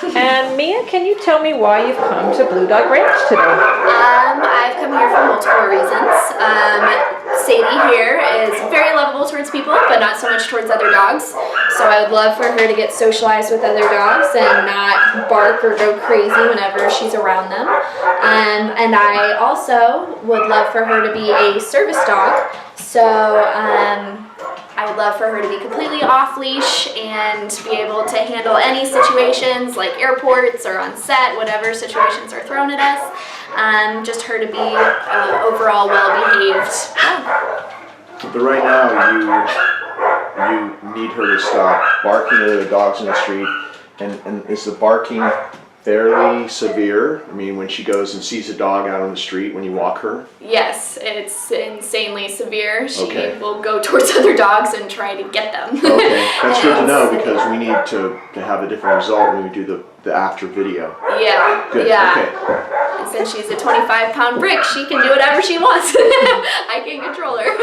And Mia, can you tell me why you've come to Blue Dog Ranch today? I've come here for multiple reasons. Sadie here is very lovable towards people, but not so much towards other dogs. So I would love for her to get socialized with other dogs and not bark or go crazy whenever she's around them. And I also would love for her to be a service dog. So I would love for her to be completely off-leash and be able to handle any situations like airports or on set, whatever situations are thrown at us. Just her to be overall well-behaved. But right now, you need her to stop barking at other dogs in the street. And is the barking fairly severe? I mean, when she goes and sees a dog out on the street when you walk her? Yes, it's insanely severe. She will go towards other dogs and try to get them. Okay, that's good to know because we need to have a different result when we do the after video. Yeah. Good, yeah. okay. And since she's a 25-pound brick, she can do whatever she wants. I can control her.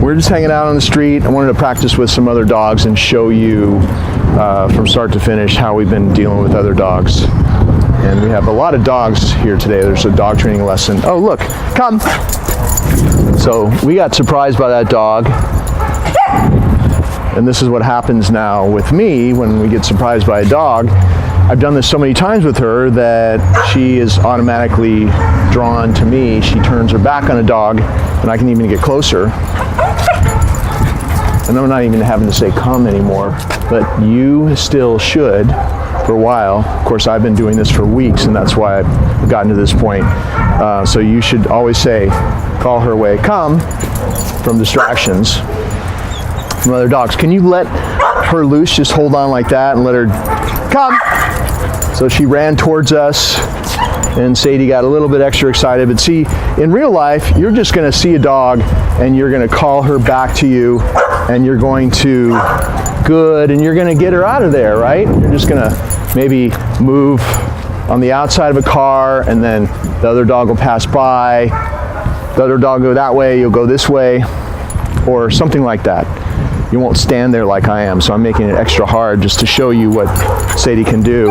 We're just hanging out on the street. I wanted to practice with some other dogs and show you from start to finish how we've been dealing with other dogs. And we have a lot of dogs here today. There's a dog training lesson. Oh, look, come. So we got surprised by that dog. And this is what happens now with me when we get surprised by a dog. I've done this so many times with her that she is automatically drawn to me. She turns her back on a dog and I can even get closer. And I'm not even having to say come anymore, but you still should for a while. Of course, I've been doing this for weeks and that's why I've gotten to this point. So you should always say, call her away, come, from distractions from other dogs. Can you let her loose? Just hold on like that and let her come. So she ran towards us and Sadie got a little bit extra excited. But see, in real life, you're just gonna see a dog and you're gonna call her back to you and you're going to, good, and you're gonna get her out of there, right? You're just gonna maybe move on the outside of a car and then the other dog will pass by. The other dog will go that way, you'll go this way, or something like that. You won't stand there like I am, so I'm making it extra hard just to show you what Sadie can do.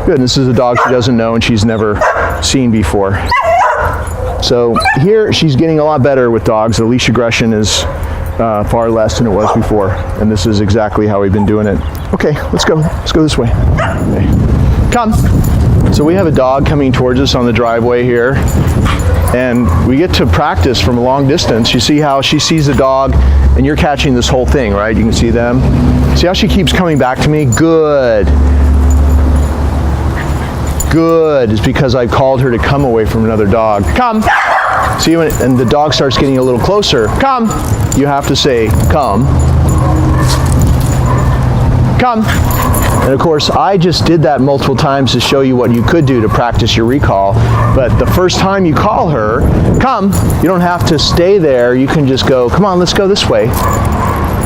Good, and this is a dog she doesn't know and she's never seen before. So here she's getting a lot better with dogs. The leash aggression is far less than it was before, and this is exactly how we've been doing it. Okay, let's go this way. Okay. Come. So we have a dog coming towards us on the driveway here, and we get to practice from a long distance. You see how she sees the dog, and you're catching this whole thing, right? You can see them. See how she keeps coming back to me? Good. Good, is because I called her to come away from another dog. Come. See, and the dog starts getting a little closer. Come. You have to say, come. Come. And of course, I just did that multiple times to show you what you could do to practice your recall. But the first time you call her, come, you don't have to stay there. You can just go, come on, let's go this way.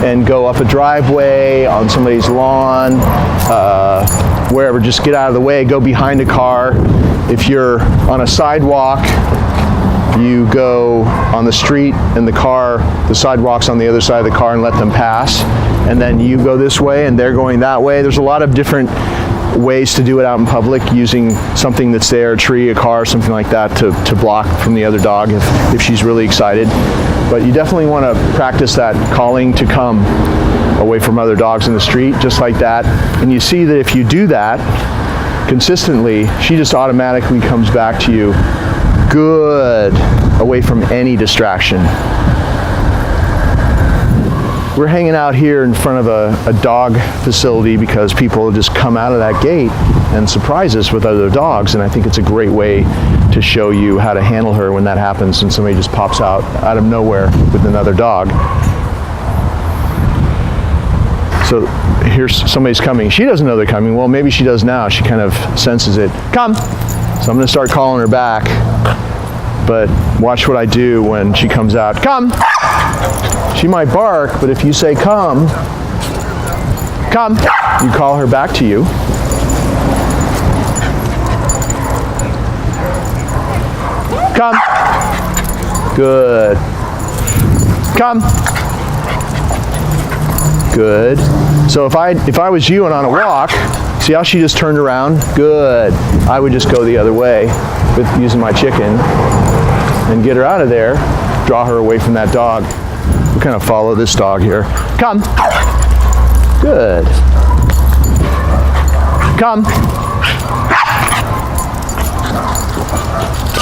And go up a driveway, on somebody's lawn, wherever, just get out of the way, go behind a car. If you're on a sidewalk, you go on the street and the sidewalk's on the other side of the car and let them pass. And then you go this way and they're going that way. There's a lot of different ways to do it out in public using something that's there, a tree, a car, something like that to block from the other dog if she's really excited. But you definitely want to practice that calling to come away from other dogs in the street, just like that. And you see that if you do that consistently, she just automatically comes back to you. Good. Away from any distraction. We're hanging out here in front of a dog facility because people just come out of that gate and surprise us with other dogs, and I think it's a great way to show you how to handle her when that happens and somebody just pops out of nowhere with another dog. So here's somebody's coming. She doesn't know they're coming. Well, maybe she does now. She kind of senses it. Come. So I'm going to start calling her back. But watch what I do when she comes out. Come. She might bark, but if you say come, you call her back to you. Come. Good. Come. Good. So if I was you and on a walk, see how she just turned around? Good. I would just go the other way with using my chicken and get her out of there, draw her away from that dog. We'll kind of follow this dog here. Come. Good. Come.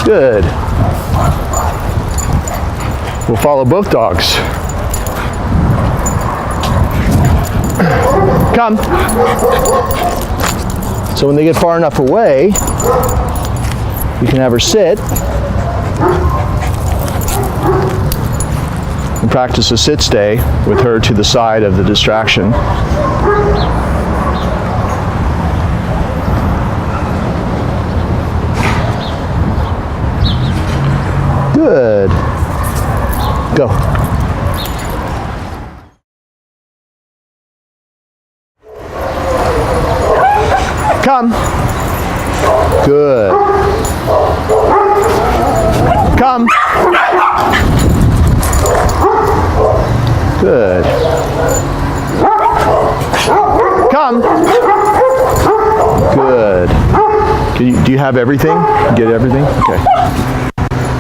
Good. We'll follow both dogs. Come. So when they get far enough away, you can have her sit and practice a sit-stay with her to the side of the distraction. Good. Go. Come. Good. Come. Good. Come. Good. Do you have everything? Get everything? Okay.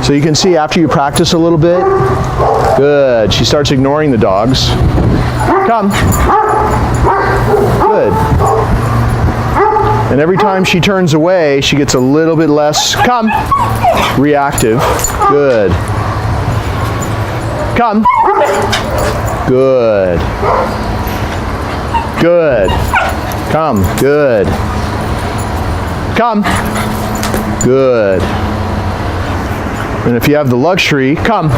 So you can see after you practice a little bit, good. She starts ignoring the dogs. Come. Good. And every time she turns away, she gets a little bit less, come, reactive. Good. Come. Good. Good. Come. Good. Come. Good. And if you have the luxury, come,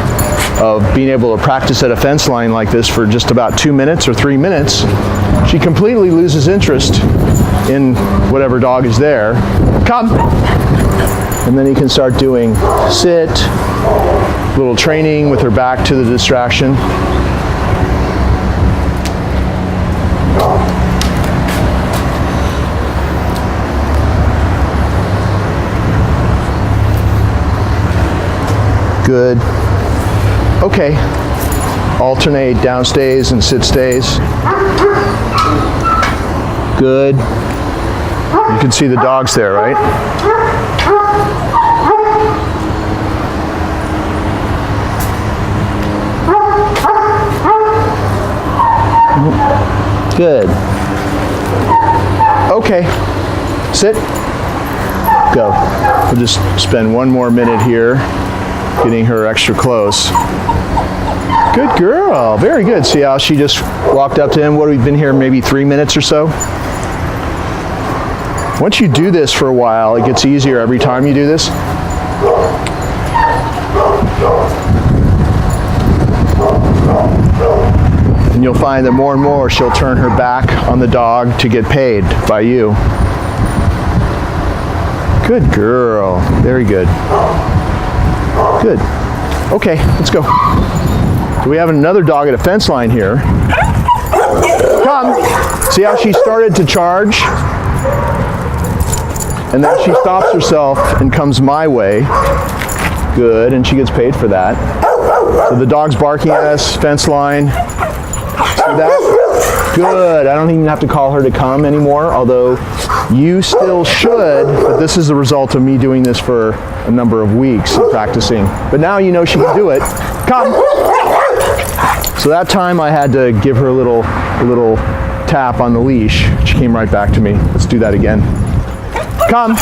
of being able to practice at a fence line like this for just about 2 minutes or 3 minutes, she completely loses interest in whatever dog is there. Come. And then you can start doing sit, little training with her back to the distraction. Good. Okay. Alternate down stays and sit stays. Good. You can see the dogs there, right? Good. Okay. Sit. Go. We'll just spend one more minute here getting her extra close. Good girl. Very good. See how she just walked up to him? What, we've been here maybe 3 minutes or so? Once you do this for a while, it gets easier every time you do this. And you'll find that more and more she'll turn her back on the dog to get paid by you. Good girl. Very good. Good. Okay, let's go. So we have another dog at a fence line here. Come. See how she started to charge? And then she stops herself and comes my way. Good, and she gets paid for that. So the dog's barking at us, fence line. See that? Good. I don't even have to call her to come anymore, although you still should, but this is the result of me doing this for a number of weeks of practicing. But now you know she can do it. Come. So that time I had to give her a little tap on the leash. She came right back to me. Let's do that again. Come.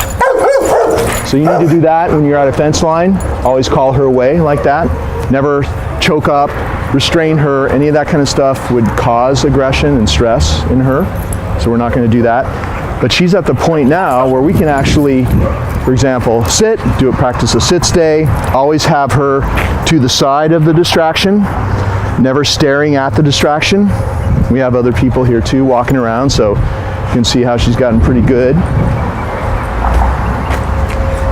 So you need to do that when you're at a fence line. Always call her away like that. Never choke up, restrain her. Any of that kind of stuff would cause aggression and stress in her. So we're not going to do that. But she's at the point now where we can actually, for example, sit, practice a sit stay, always have her to the side of the distraction, never staring at the distraction. We have other people here too walking around, so you can see how she's gotten pretty good.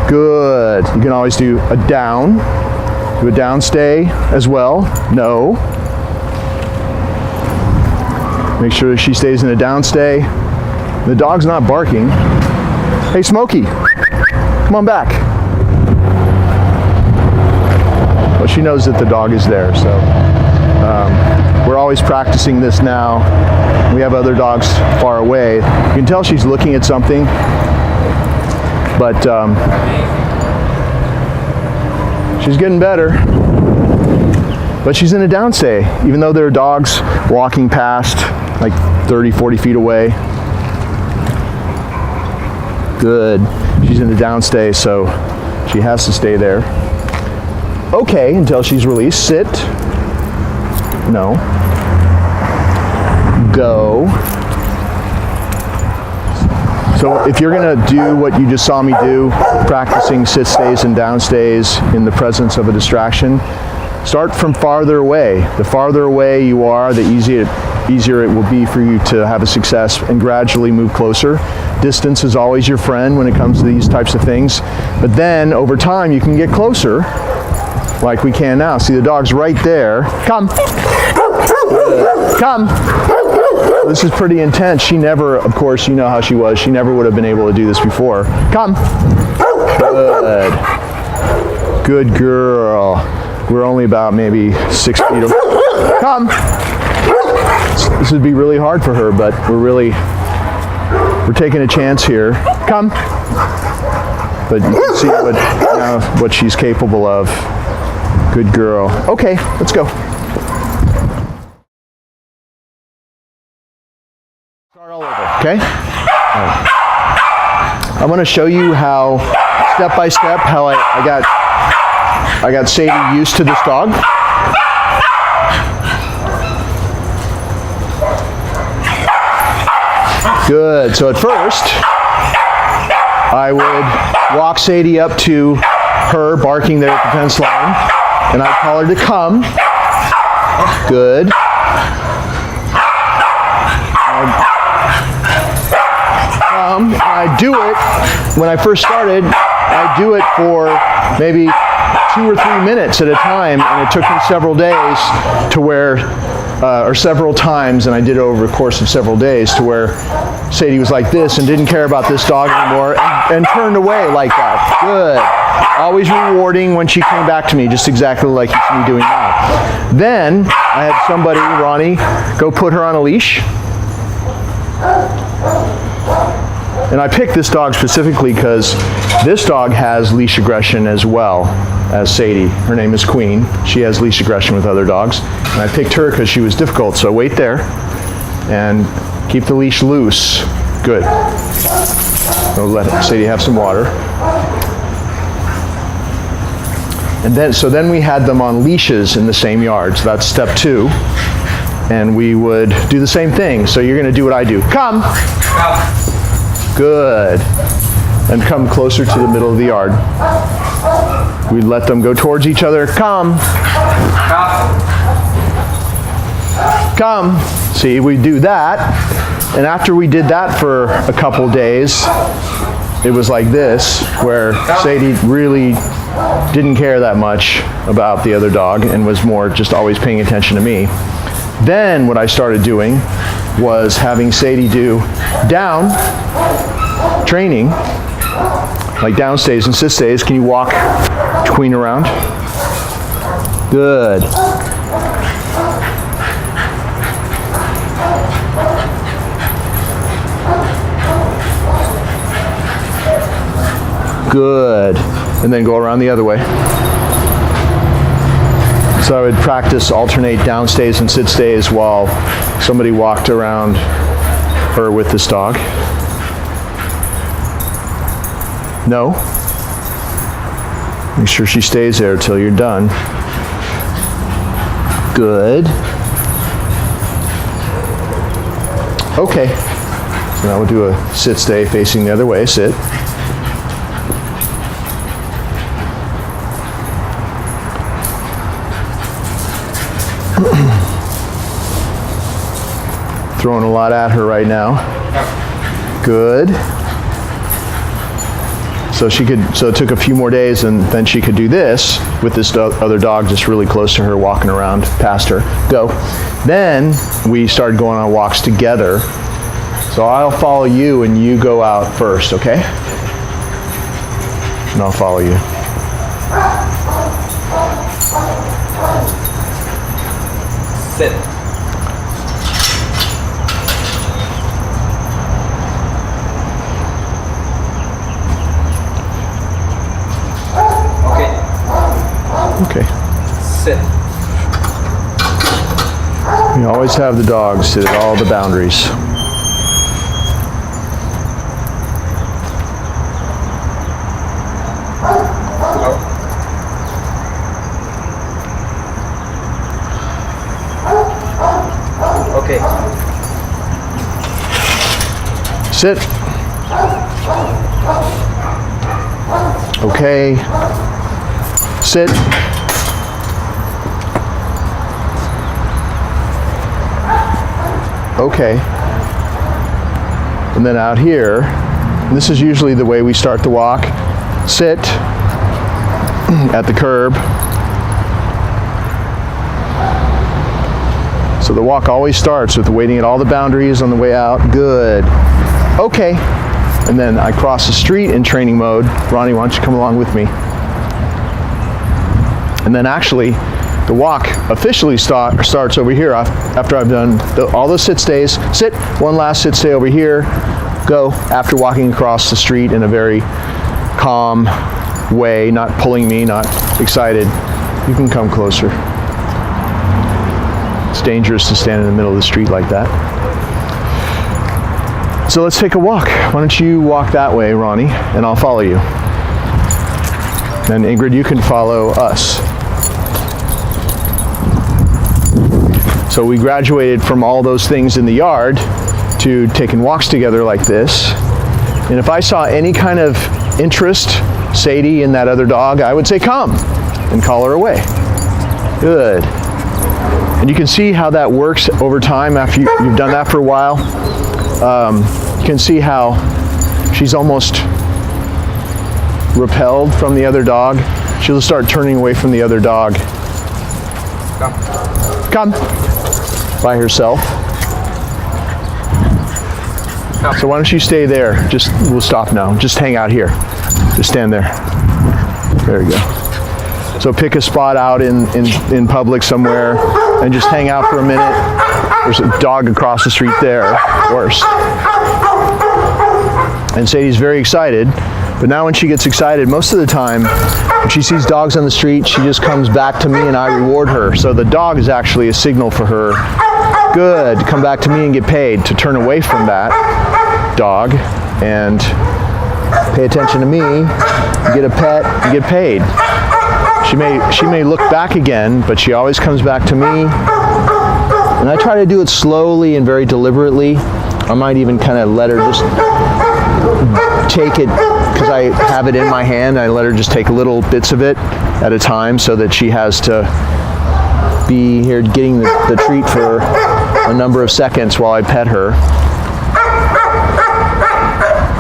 Good. You can always do a down stay as well. No. Make sure that she stays in a down stay. The dog's not barking. Hey, Smokey, come on back. Well, she knows that the dog is there, so we're always practicing this now. We have other dogs far away. You can tell she's looking at something, but she's getting better. But she's in a downstay, even though there are dogs walking past like 30, 40 feet away. Good. She's in a downstay, so she has to stay there. Okay, until she's released. Sit. No. Go. So if you're gonna do what you just saw me do, practicing sit stays and down stays in the presence of a distraction, start from farther away. The farther away you are, the easier it will be for you to have a success, and gradually move closer. Distance is always your friend when it comes to these types of things. But then over time you can get closer, like we can now. See, the dog's right there. Come. Come. This is pretty intense. She never, of course, you know how she was. She never would have been able to do this before. Come. Good. Good girl. We're only about maybe 6 feet away. Come. This would be really hard for her, but we're taking a chance here. Come. But you can see what she's capable of. Good girl. Okay, let's go. Start all over, okay? All right. I want to show you how, step by step, how I got Sadie used to this dog. Good. So at first, I would walk Sadie up to her, barking there at the fence line, and I'd call her to come. Good. I do it, when I first started, I do it for maybe 2 or 3 minutes at a time, and it took me several days to where, or several times, and I did it over the course of several days, to where Sadie was like this and didn't care about this dog anymore and turned away like that. Good. Always rewarding when she came back to me, just exactly like you see me doing now. Then I had somebody, Ronnie, go put her on a leash. And I picked this dog specifically because this dog has leash aggression as well as Sadie. Her name is Queen. She has leash aggression with other dogs. And I picked her because she was difficult. So wait there and keep the leash loose. Good. So let Sadie have some water. And then we had them on leashes in the same yard. So that's step 2. And we would do the same thing. So you're going to do what I do. Come. Good. And come closer to the middle of the yard. We let them go towards each other. Come. Come. See, we do that. And after we did that for a couple days, it was like this, where Sadie really didn't care that much about the other dog and was more just always paying attention to me. Then what I started doing was having Sadie do down training, like down stays and sit stays. Can you walk Queen around? Good. Good. And then go around the other way. So I would practice alternate down stays and sit stays while somebody walked around her with this dog. No. Make sure she stays there till you're done. Good. Okay. So now we'll do a sit stay facing the other way. Sit. Throwing a lot at her right now. Good. So it took a few more days, and then she could do this with this other dog just really close to her, walking around past her. Go. Then we started going on walks together. So I'll follow you and you go out first, okay? And I'll follow you. Sit. Okay. Sit. We always have the dogs sit at all the boundaries. Okay. Sit. Okay. Sit. Okay. And then out here, and this is usually the way we start the walk. Sit at the curb. So the walk always starts with waiting at all the boundaries on the way out. Good. Okay. And then I cross the street in training mode. Ronnie, why don't you come along with me? And then actually, the walk officially starts over here after I've done all those sit stays. Sit, one last sit stay over here. Go after walking across the street in a very calm way, not pulling me, not excited. You can come closer. It's dangerous to stand in the middle of the street like that. So let's take a walk. Why don't you walk that way, Ronnie, and I'll follow you. And Ingrid, you can follow us. So we graduated from all those things in the yard to taking walks together like this. And if I saw any kind of interest, Sadie in that other dog, I would say, come, and call her away. Good. And you can see how that works over time after you've done that for a while. You can see how she's almost repelled from the other dog. She'll start turning away from the other dog. Come. By herself. So why don't you stay there? We'll stop now. Just hang out here. Just stand there. There you go. So pick a spot out in public somewhere and just hang out for a minute. There's a dog across the street there, of course. And Sadie's very excited. But now when she gets excited, most of the time, when she sees dogs on the street, she just comes back to me and I reward her. So the dog is actually a signal for her. Good, come back to me and get paid, to turn away from that dog and pay attention to me, get a pet, and get paid. She may look back again, but she always comes back to me. And I try to do it slowly and very deliberately. I might even kind of let her just take it, because I have it in my hand, I let her just take little bits of it at a time so that she has to be here getting the treat for a number of seconds while I pet her.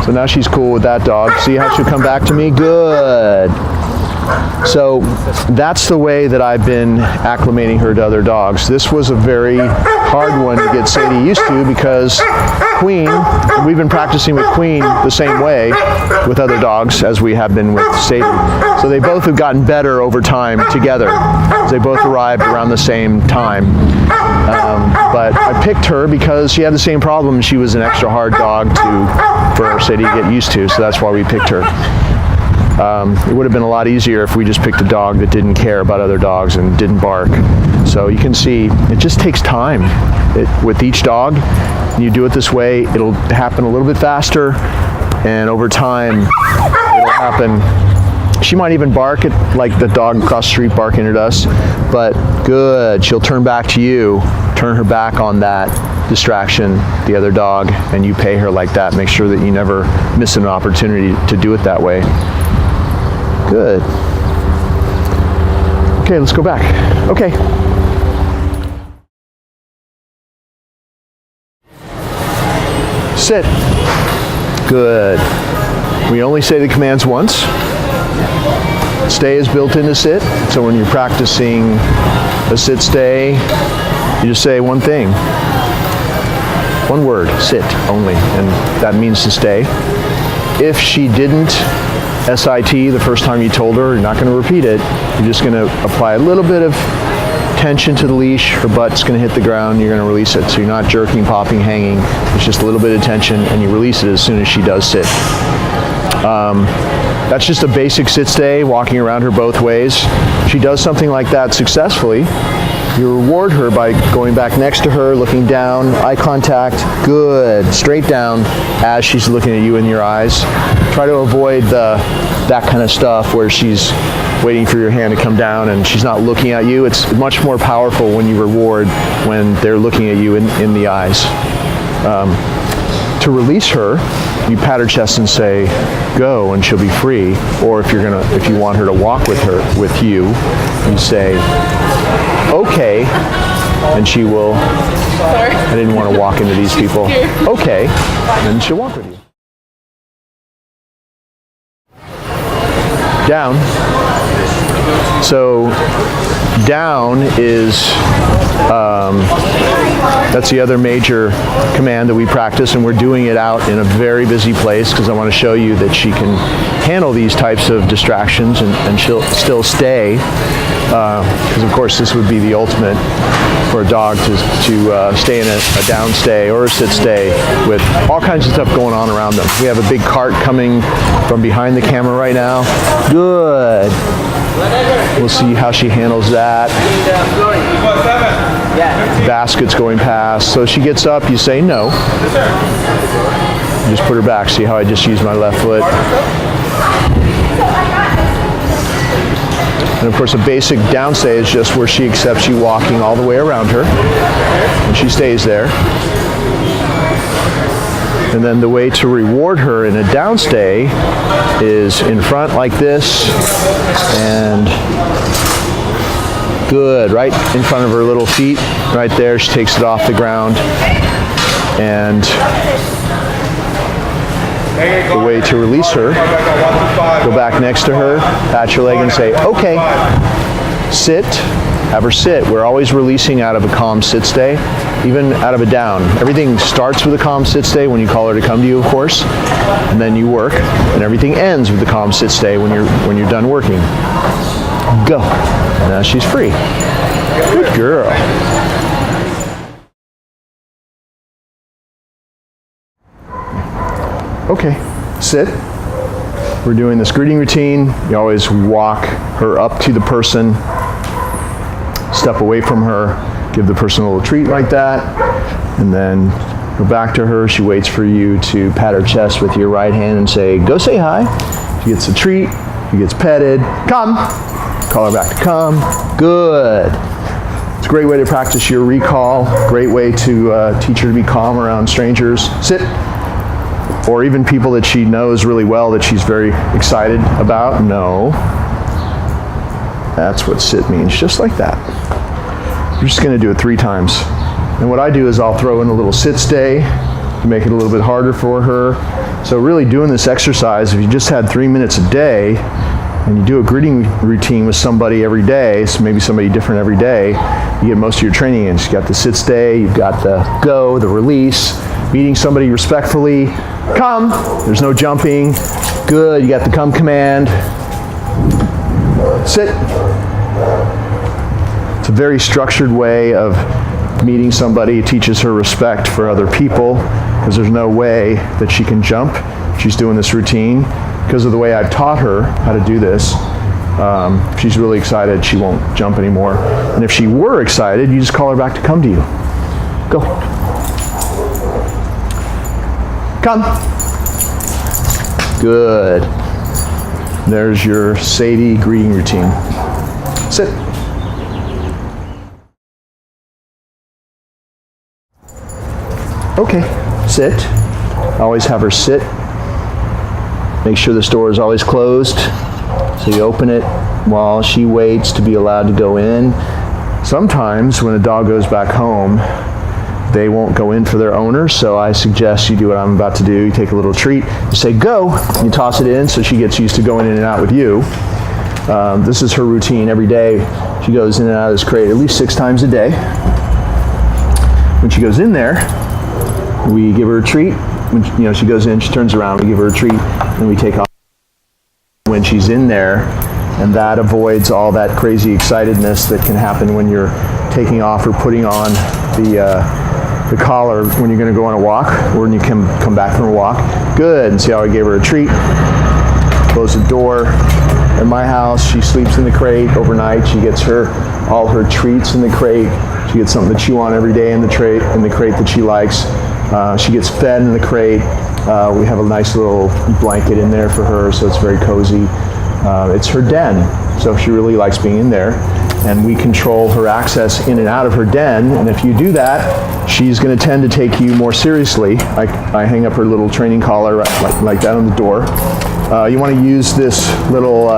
So now she's cool with that dog. See how she'll come back to me? Good. So that's the way that I've been acclimating her to other dogs. This was a very hard one to get Sadie used to because Queen, we've been practicing with Queen the same way with other dogs as we have been with Sadie. So they both have gotten better over time together. They both arrived around the same time. But I picked her because she had the same problem. She was an extra hard dog for Sadie to get used to, so that's why we picked her. It would have been a lot easier if we just picked a dog that didn't care about other dogs and didn't bark. So you can see it just takes time. With each dog, you do it this way, it'll happen a little bit faster, and over time it'll happen. She might even bark at like the dog across the street barking at us, but good, she'll turn back to you, turn her back on that distraction, the other dog, and you pay her like that. Make sure that you never miss an opportunity to do it that way. Good. Okay, let's go back. Okay. Sit. Good. We only say the commands once. Stay is built into sit, so when you're practicing a sit stay, you just say one thing. One word, sit only, and that means to stay. If she didn't SIT the first time you told her, you're not going to repeat it. You're just going to apply a little bit of tension to the leash. Her butt's going to hit the ground. You're going to release it. So you're not jerking, popping, hanging. It's just a little bit of tension, and you release it as soon as she does sit. That's just a basic sit stay, walking around her both ways. She does something like that successfully. You reward her by going back next to her, looking down, eye contact, good, straight down as she's looking at you in your eyes. Try to avoid that kind of stuff where she's waiting for your hand to come down and she's not looking at you. It's much more powerful when you reward when they're looking at you in the eyes. To release her, you pat her chest and say, go, and she'll be free. Or if you want her to walk with you, you say, okay, and she will, I didn't want to walk into these people. Okay, and she'll walk with you. Down. So down is, that's the other major command that we practice, and we're doing it out in a very busy place because I want to show you that she can handle these types of distractions and she'll still stay, because of course this would be the ultimate for a dog to stay in a down stay or a sit stay with all kinds of stuff going on around them. We have a big cart coming from behind the camera right now. Good. We'll see how she handles that. Baskets going past. So she gets up, you say no. Just put her back. See how I just used my left foot. And of course a basic down stay is just where she accepts you walking all the way around her. And she stays there. And then the way to reward her in a downstay is in front like this, and good, right in front of her little feet, right there. She takes it off the ground. And the way to release her, go back next to her, pat your leg and say, okay, sit. Have her sit. We're always releasing out of a calm sit stay, even out of a down. Everything starts with a calm sit stay when you call her to come to you, of course, and then you work, and everything ends with a calm sit stay when you're done working. Go. Now she's free. Good girl. Okay, sit. We're doing this greeting routine. You always walk her up to the person, step away from her, give the person a little treat like that, and then go back to her. She waits for you to pat her chest with your right hand and say, go say hi. She gets a treat, she gets petted, come. Call her back to come, good. It's a great way to practice your recall, great way to teach her to be calm around strangers. Sit. Or even people that she knows really well that she's very excited about. No. That's what sit means, just like that. We're just going to do it 3 times. And what I do is I'll throw in a little sit stay to make it a little bit harder for her. So really doing this exercise, if you just had 3 minutes a day, and you do a greeting routine with somebody every day, so maybe somebody different every day, you get most of your training in. So you've got the sit stay, you've got the go, the release, meeting somebody respectfully, come, there's no jumping, good, you got the come command, sit. It's a very structured way of meeting somebody. It teaches her respect for other people because there's no way that she can jump. She's doing this routine. Because of the way I've taught her how to do this, she's really excited. She won't jump anymore. And if she were excited, you just call her back to come to you. Go. Come. Good. There's your Sadie greeting routine. Sit. Okay, sit. Always have her sit. Make sure this door is always closed. So you open it while she waits to be allowed to go in. Sometimes when a dog goes back home, they won't go in for their owner, so I suggest you do what I'm about to do. You take a little treat, you say go, you toss it in so she gets used to going in and out with you. This is her routine every day. She goes in and out of this crate at least 6 times a day. When she goes in there, we give her a treat. When she goes in, she turns around, we give her a treat, and we take off when she's in there, and that avoids all that crazy excitedness that can happen when you're taking off or putting on the collar when you're going to go on a walk or when you come back from a walk. Good, and see how I gave her a treat. close the door. In my house, she sleeps in the crate overnight. She gets all her treats in the crate. She gets something to chew on every day in the crate that she likes. She gets fed in the crate. We have a nice little blanket in there for her, so it's very cozy. It's her den, so she really likes being in there. And we control her access in and out of her den, and if you do that, she's going to tend to take you more seriously. I hang up her little training collar like that on the door. You want to use this little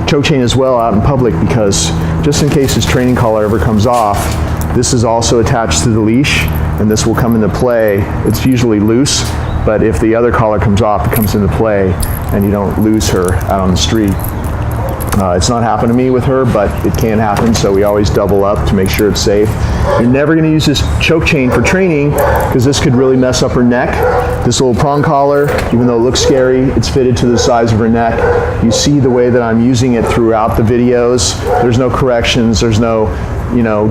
choke chain as well out in public, because just in case this training collar ever comes off, this is also attached to the leash, and this will come into play. It's usually loose, but if the other collar comes off, it comes into play, and you don't lose her out on the street. It's not happened to me with her, but it can happen, so we always double up to make sure it's safe. You're never going to use this choke chain for training, because this could really mess up her neck. This little prong collar, even though it looks scary, it's fitted to the size of her neck. You see the way that I'm using it throughout the videos. There's no corrections, there's no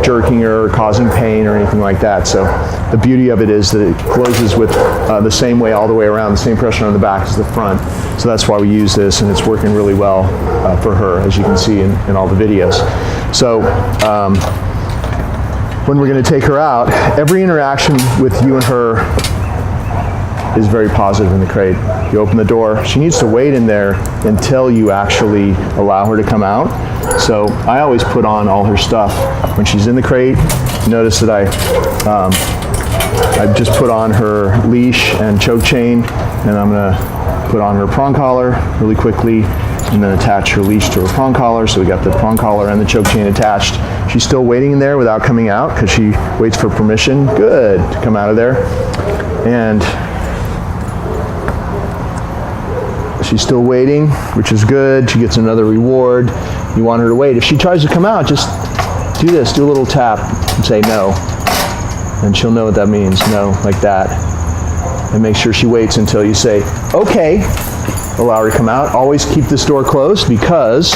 jerking her or causing pain or anything like that. So the beauty of it is that it closes with the same way all the way around, the same pressure on the back as the front. So that's why we use this, and it's working really well for her, as you can see in all the videos. So when we're going to take her out, every interaction with you and her is very positive in the crate. You open the door, she needs to wait in there until you actually allow her to come out. So I always put on all her stuff when she's in the crate. Notice that I just put on her leash and choke chain, and I'm going to put on her prong collar really quickly, and then attach her leash to her prong collar. So we got the prong collar and the choke chain attached. She's still waiting in there without coming out, because she waits for permission. Good, to come out of there. And she's still waiting, which is good. She gets another reward. You want her to wait. If she tries to come out, just do this, do a little tap and say no. And she'll know what that means, no, like that. And make sure she waits until you say, okay, allow her to come out. Always keep this door closed, because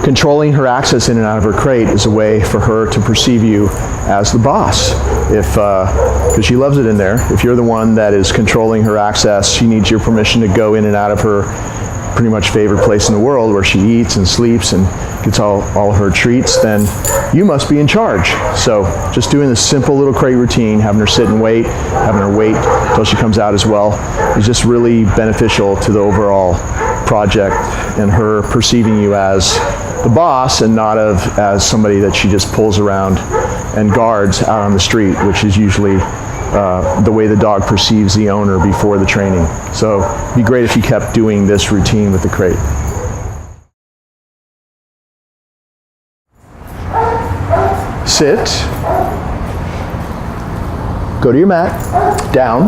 controlling her access in and out of her crate is a way for her to perceive you as the boss. Because she loves it in there. If you're the one that is controlling her access, she needs your permission to go in and out of her pretty much favorite place in the world, where she eats and sleeps and gets all her treats, then you must be in charge. So just doing this simple little crate routine, having her sit and wait, having her wait until she comes out as well, is just really beneficial to the overall project and her perceiving you as the boss, and not as somebody that she just pulls around and guards out on the street, which is usually the way the dog perceives the owner before the training. So it'd be great if you kept doing this routine with the crate. Sit. Go to your mat. Down.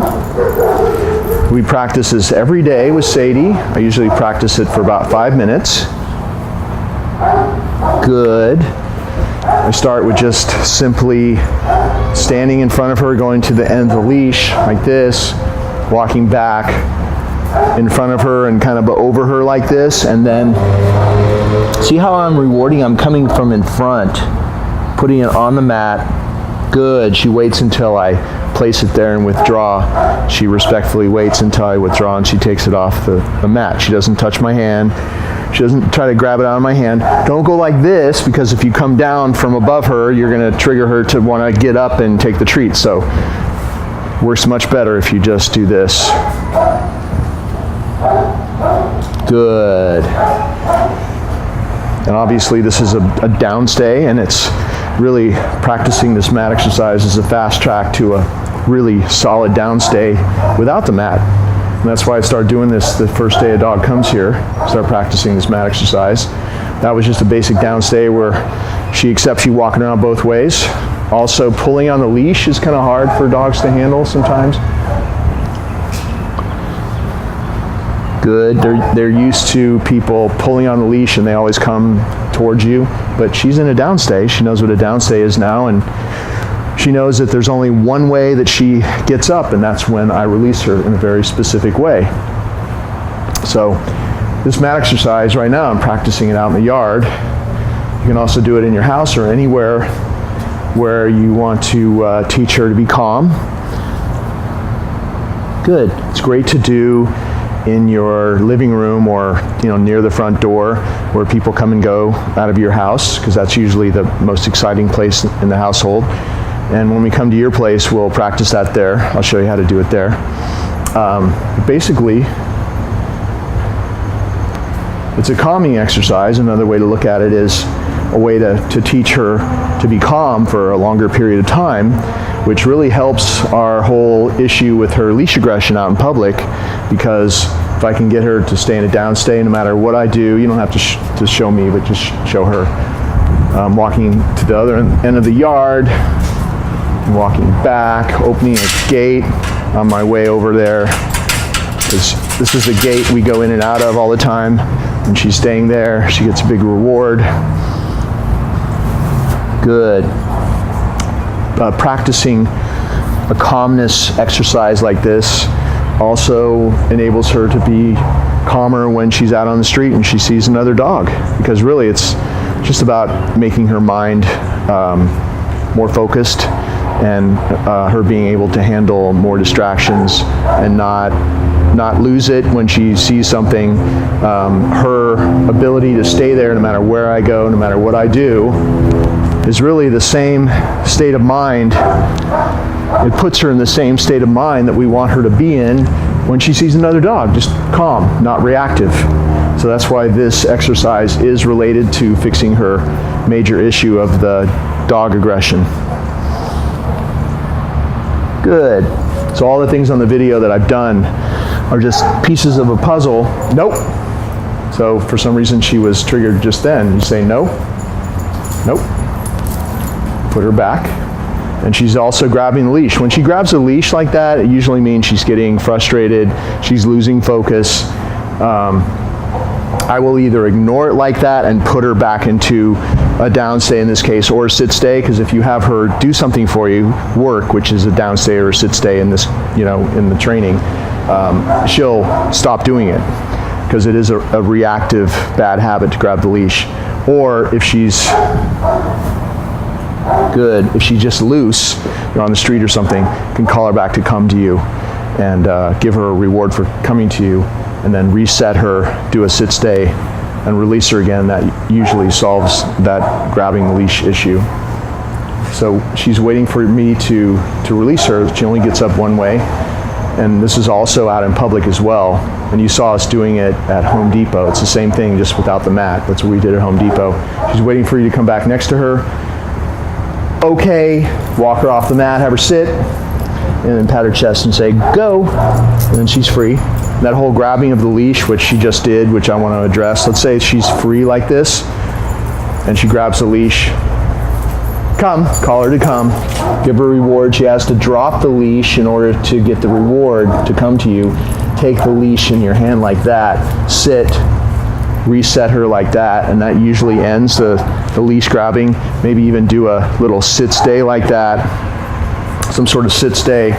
We practice this every day with Sadie. I usually practice it for about 5 minutes. Good. I start with just simply standing in front of her, going to the end of the leash like this, walking back in front of her and kind of over her like this, and then see how I'm rewarding? I'm coming from in front, putting it on the mat. Good. She waits until I place it there and withdraw. She respectfully waits until I withdraw, and she takes it off the mat. She doesn't touch my hand. She doesn't try to grab it out of my hand. Don't go like this, because if you come down from above her, you're going to trigger her to want to get up and take the treat. So works much better if you just do this. Good. And obviously this is a downstay, and it's really practicing this mat exercise is a fast track to a really solid downstay without the mat. And that's why I started doing this the first day a dog comes here, start practicing this mat exercise. That was just a basic downstay where she accepts you walking around both ways. Also, pulling on the leash is kind of hard for dogs to handle sometimes. Good. They're used to people pulling on the leash, and they always come towards you. But she's in a downstay. She knows what a downstay is now, and she knows that there's only one way that she gets up, and that's when I release her in a very specific way. So this mat exercise right now, I'm practicing it out in the yard. You can also do it in your house or anywhere where you want to teach her to be calm. Good. It's great to do in your living room or near the front door where people come and go out of your house, because that's usually the most exciting place in the household. And when we come to your place, we'll practice that there. I'll show you how to do it there. Basically, it's a calming exercise. Another way to look at it is a way to teach her to be calm for a longer period of time, which really helps our whole issue with her leash aggression out in public, because if I can get her to stay in a downstay no matter what I do, you don't have to show me, but just show her. Walking to the other end of the yard, walking back, opening a gate on my way over there. This is a gate we go in and out of all the time. When she's staying there, she gets a big reward. Good. Practicing a calmness exercise like this also enables her to be calmer when she's out on the street and she sees another dog, because really it's just about making her mind more focused and her being able to handle more distractions and not lose it when she sees something. Her ability to stay there no matter where I go, no matter what I do, is really the same state of mind. It puts her in the same state of mind that we want her to be in when she sees another dog, just calm, not reactive. So that's why this exercise is related to fixing her major issue of the dog aggression. Good. So all the things on the video that I've done are just pieces of a puzzle. Nope. So for some reason she was triggered just then. You say no. Nope. Put her back. And she's also grabbing the leash. When she grabs a leash like that, it usually means she's getting frustrated, she's losing focus. I will either ignore it like that and put her back into a downstay in this case, or a sit stay, because if you have her do something for you, work, which is a downstay or a sit stay in this, in the training, she'll stop doing it, because it is a reactive bad habit to grab the leash. Or if she's good, if she's just loose, you're on the street or something, you can call her back to come to you and give her a reward for coming to you, and then reset her, do a sit stay, and release her again. That usually solves that grabbing the leash issue. So she's waiting for me to release her. She only gets up one way, and this is also out in public as well. And you saw us doing it at Home Depot. It's the same thing, just without the mat. That's what we did at Home Depot. She's waiting for you to come back next to her. Okay, walk her off the mat, have her sit, and then pat her chest and say, go, and then she's free. That whole grabbing of the leash, which she just did, which I want to address. Let's say she's free like this, and she grabs the leash. Come, call her to come. Give her a reward. She has to drop the leash in order to get the reward to come to you. Take the leash in your hand like that, sit, reset her like that, and that usually ends the leash grabbing. Maybe even do a little sit stay like that, some sort of sit stay.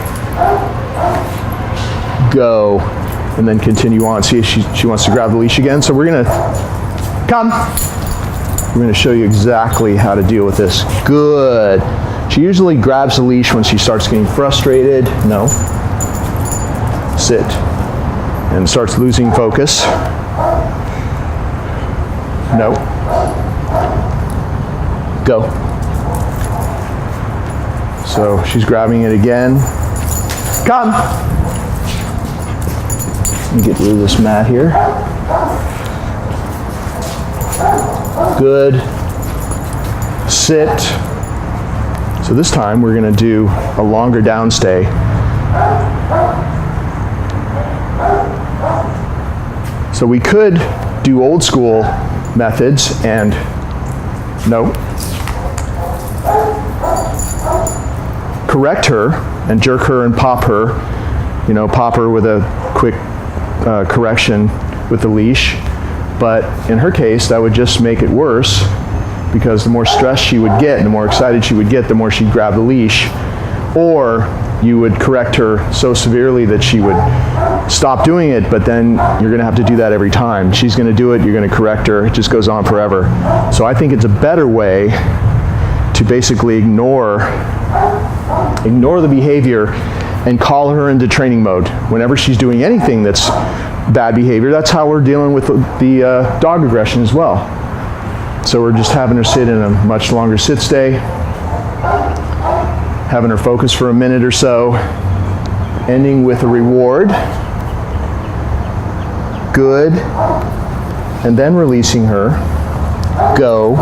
Go. And then continue on. See if she wants to grab the leash again. So we're going to come. We're going to show you exactly how to deal with this. Good. She usually grabs the leash when she starts getting frustrated. No. Sit. And starts losing focus. No. Go. So she's grabbing it again. Come. Let me get rid of this mat here. Good. Sit. So this time we're going to do a longer downstay. So we could do old school methods and no. Correct her and jerk her and pop her. Pop her with a quick correction with the leash, but in her case that would just make it worse, because the more stressed she would get and the more excited she would get, the more she'd grab the leash. Or you would correct her so severely that she would stop doing it, but then you're going to have to do that every time. She's going to do it, you're going to correct her, it just goes on forever. So I think it's a better way to basically ignore the behavior and call her into training mode. Whenever she's doing anything that's bad behavior, that's how we're dealing with the dog aggression as well. So we're just having her sit in a much longer sit stay, having her focus for a minute or so, ending with a reward. Good. And then releasing her. Go.